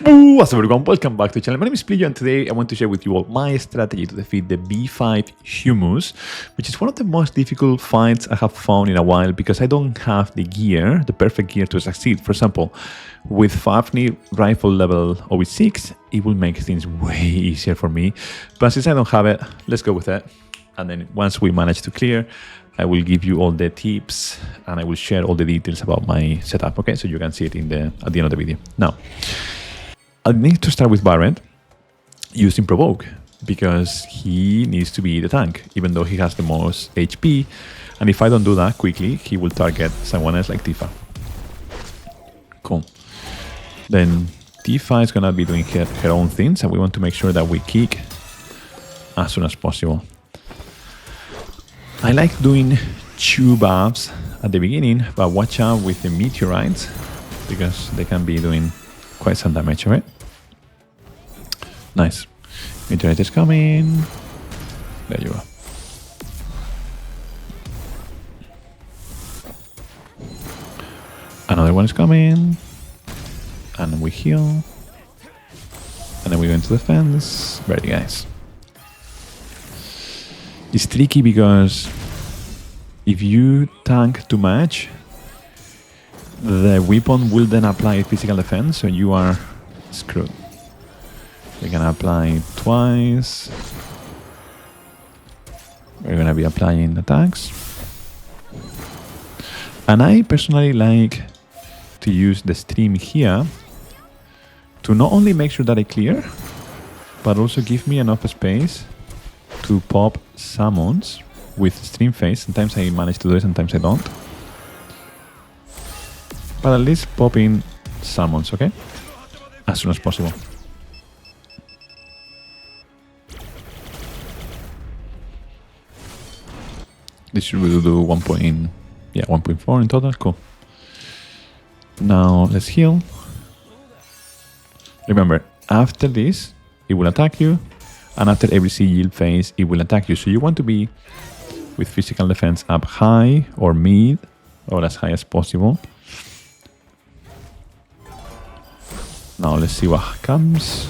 What's up everyone, welcome back to the channel. My name is Pliyo and today I want to share with you all my strategy to defeat the B5 Humus, which is one of the most difficult fights I have found in a while because I don't have the gear, the perfect gear to succeed. For example, with Fafnir rifle level OB6, it will make things way easier for me. But since I don't have it, let's go with it. And then once we manage to clear, I will give you all the tips and I will share all the details about my setup, okay? So you can see it at the end of the video. Now, I need to start with Barret using Provoke because he needs to be the tank, even though he has the most HP. And if I don't do that quickly, he will target someone else like Tifa. Cool. Then Tifa is gonna be doing her own things, and we want to make sure that we kick as soon as possible. I like doing 2 buffs at the beginning, but watch out with the meteorites because they can be doing quite some damage, right? Nice. Meteorite is coming. There you go. Another one is coming. And we heal. And then we go into the fence. Very nice. It's tricky because if you tank too much, the weapon will then apply physical defense, so you are screwed. We're gonna apply twice. We're gonna be applying attacks. And I personally like to use the stream here to not only make sure that I clear, but also give me enough space to pop summons with stream phase. Sometimes I manage to do it, sometimes I don't. But at least pop in summons, okay? As soon as possible. This should do 1.4 in total, cool. Now let's heal. Remember, after this, it will attack you. And after every sigil phase, it will attack you. So you want to be with physical defense up high or mid, or as high as possible. Now let's see what comes.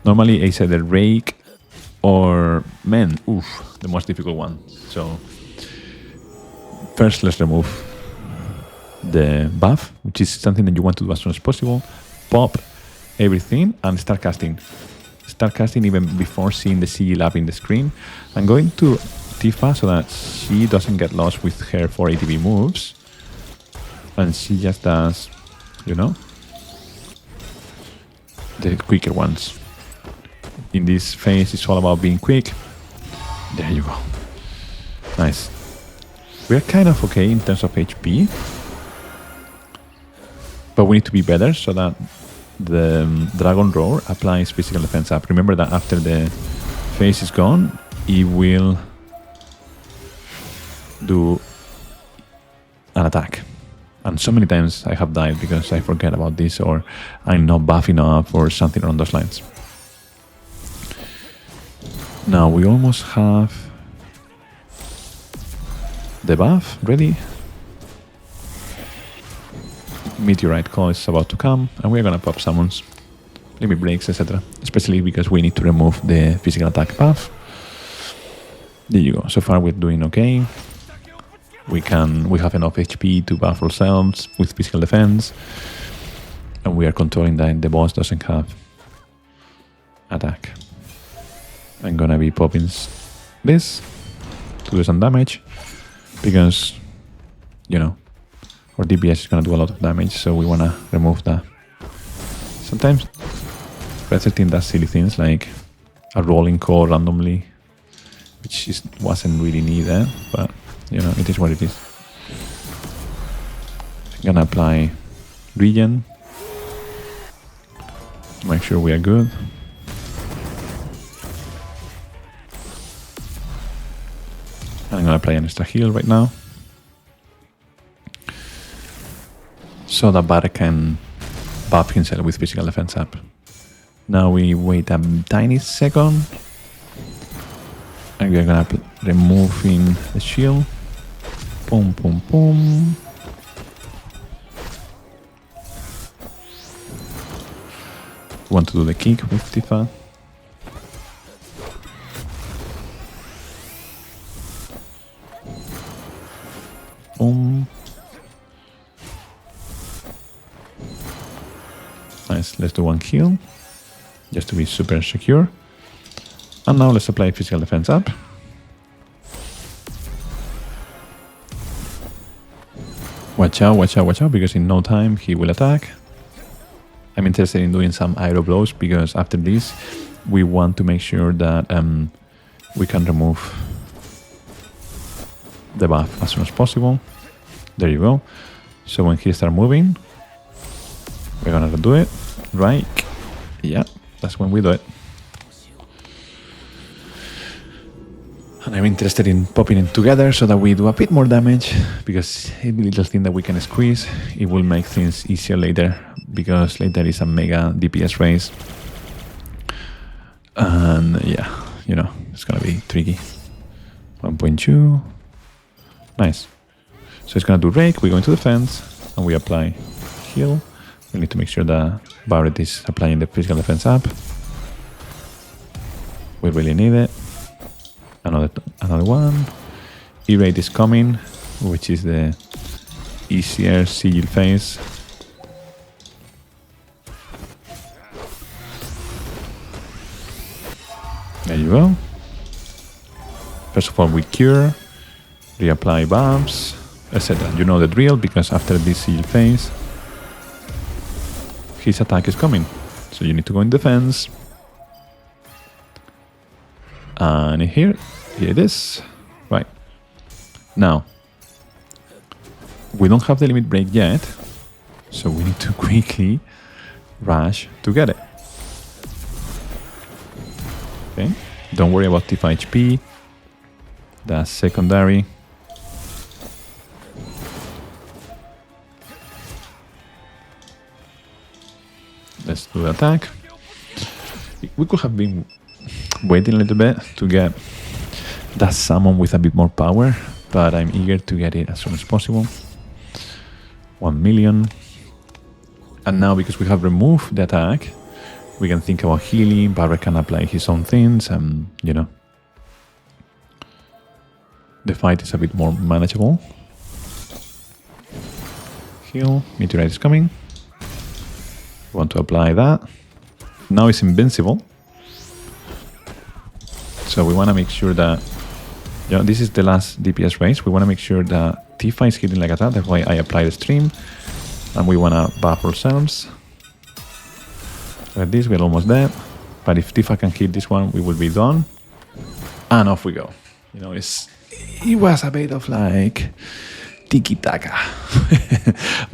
Normally I said the rake or men. Oof, the most difficult one. So first let's remove the buff, which is something that you want to do as soon as possible. Pop everything and start casting. Start casting even before seeing the sigil up in the screen. I'm going to Tifa so that she doesn't get lost with her 4 ATB moves. And she just does, you know, the quicker ones. In this phase, it's all about being quick. There you go. Nice. We're kind of okay in terms of HP. But we need to be better so that the Dragon Roar applies physical defense up. Remember that after the phase is gone, it will do an attack. And so many times I have died because I forget about this or I'm not buff enough or something along those lines. Now we almost have the buff ready. Meteorite call is about to come and we're gonna pop summons, limit breaks, etc. Especially because we need to remove the physical attack buff. There you go. So far we're doing okay. We have enough HP to buff ourselves with physical defense. And we are controlling that the boss doesn't have attack. I'm gonna be popping this to do some damage because, you know, our DPS is gonna do a lot of damage, so we wanna remove that. Sometimes Pretzel team does silly things like a rolling core randomly, which wasn't really needed, but you know, it is what it is. I'm gonna apply regen to make sure we are good. I'm gonna apply an extra heal right now, so that Barret can buff himself with physical defense up. Now we wait a tiny second, and we're gonna removing the shield. Boom, boom, boom. Want to do the kick with Tifa. Nice, let's do one heal, just to be super secure. And now let's apply physical defense up. Watch out, watch out, watch out, because in no time he will attack. I'm interested in doing some aero blows, because after this we want to make sure that we can remove the buff as soon as possible. There you go. So when he starts moving, we're gonna do it, right? Yeah, that's when we do it. And I'm interested in popping it together so that we do a bit more damage, because every little thing that we can squeeze, it will make things easier later, because later is a mega DPS race. And yeah, you know, it's gonna be tricky. 1.2. Nice. So it's gonna do rake, we go into defense, and we apply heal. We need to make sure that Barret is applying the physical defense up. We really need it. Another one. E-rate is coming, which is the easier sigil phase. There you go. First of all, we cure, reapply buffs, etc. You know the drill, because after this sigil phase, his attack is coming. So you need to go in defense. And here it is. Right. Now, we don't have the limit break yet, so we need to quickly rush to get it. Okay. Don't worry about Tifa HP. That's secondary. Let's do the attack. We could have been waiting a little bit to get that summon with a bit more power, but I'm eager to get it as soon as possible. 1 million. And now, because we have removed the attack, we can think about healing. Barret can apply his own things, and you know, the fight is a bit more manageable. Heal. Meteorite is coming. We want to apply that. Now it's invincible. So we want to make sure that, you know, this is the last DPS race. We want to make sure that Tifa is hitting like a that. That's why I apply the stream. And we want to buff ourselves. Like this, we're almost there. But if Tifa can hit this one, we will be done. And off we go. You know, it was a bit of like tiki-taka.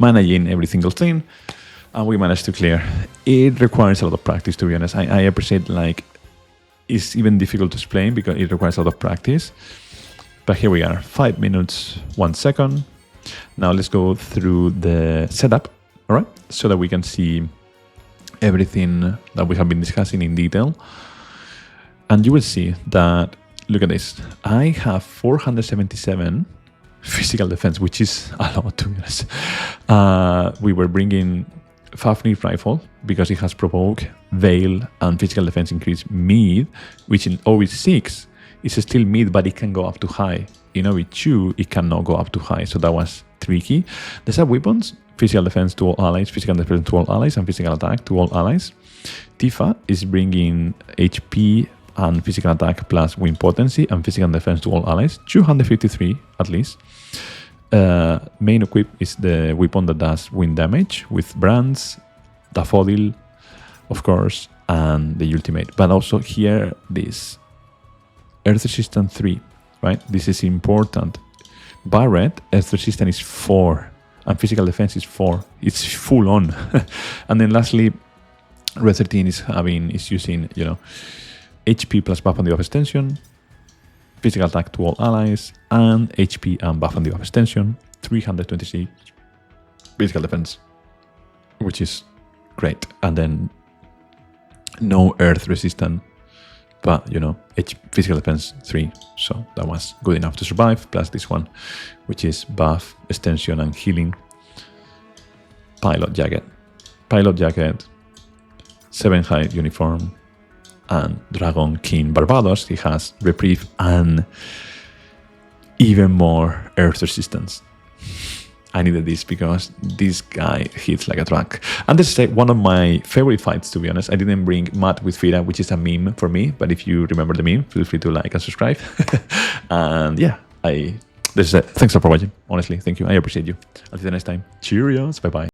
Managing every single thing. And we managed to clear. It requires a lot of practice, to be honest. I appreciate, like, it's even difficult to explain because it requires a lot of practice. But here we are, 5 minutes, 1 second. Now let's go through the setup, all right? So that we can see everything that we have been discussing in detail. And you will see that, look at this. I have 477 physical defense, which is a lot, to be honest. We were bringing Fafnir rifle because it has provoke, veil, and physical defense increase mid, which in OV6 is still mid, but it can go up to high. In OV2, it cannot go up to high, so that was tricky. There's a weapons, physical defense to all allies, physical defense to all allies, and physical attack to all allies. Tifa is bringing HP and physical attack plus win potency and physical defense to all allies, 253 at least. Main equip is the weapon that does wind damage with brands, Daffodil, of course, and the ultimate. But also here, this Earth Resistance 3, right? This is important. Barret, Earth Resistance is 4, and physical defense is 4. It's full on. And then lastly, Red 13 is using, you know, HP plus buff and debuff extension, physical attack to all allies, and HP and buff and debuff extension, 326 physical defense, which is great. And then no earth resistant, but you know, physical defense 3, so that was good enough to survive. Plus this one, which is buff, extension, and healing. Pilot jacket. 7 height uniform, and Dragon King Barbados. He has reprieve and even more earth resistance. I needed this because this guy hits like a truck. And this is one of my favorite fights, to be honest. I didn't bring Matt with Fira, which is a meme for me, but if you remember the meme, feel free to like and subscribe. And yeah, this is it. Thanks for watching. Honestly, thank you. I appreciate you. Until the next time. Cheerios. Bye-bye.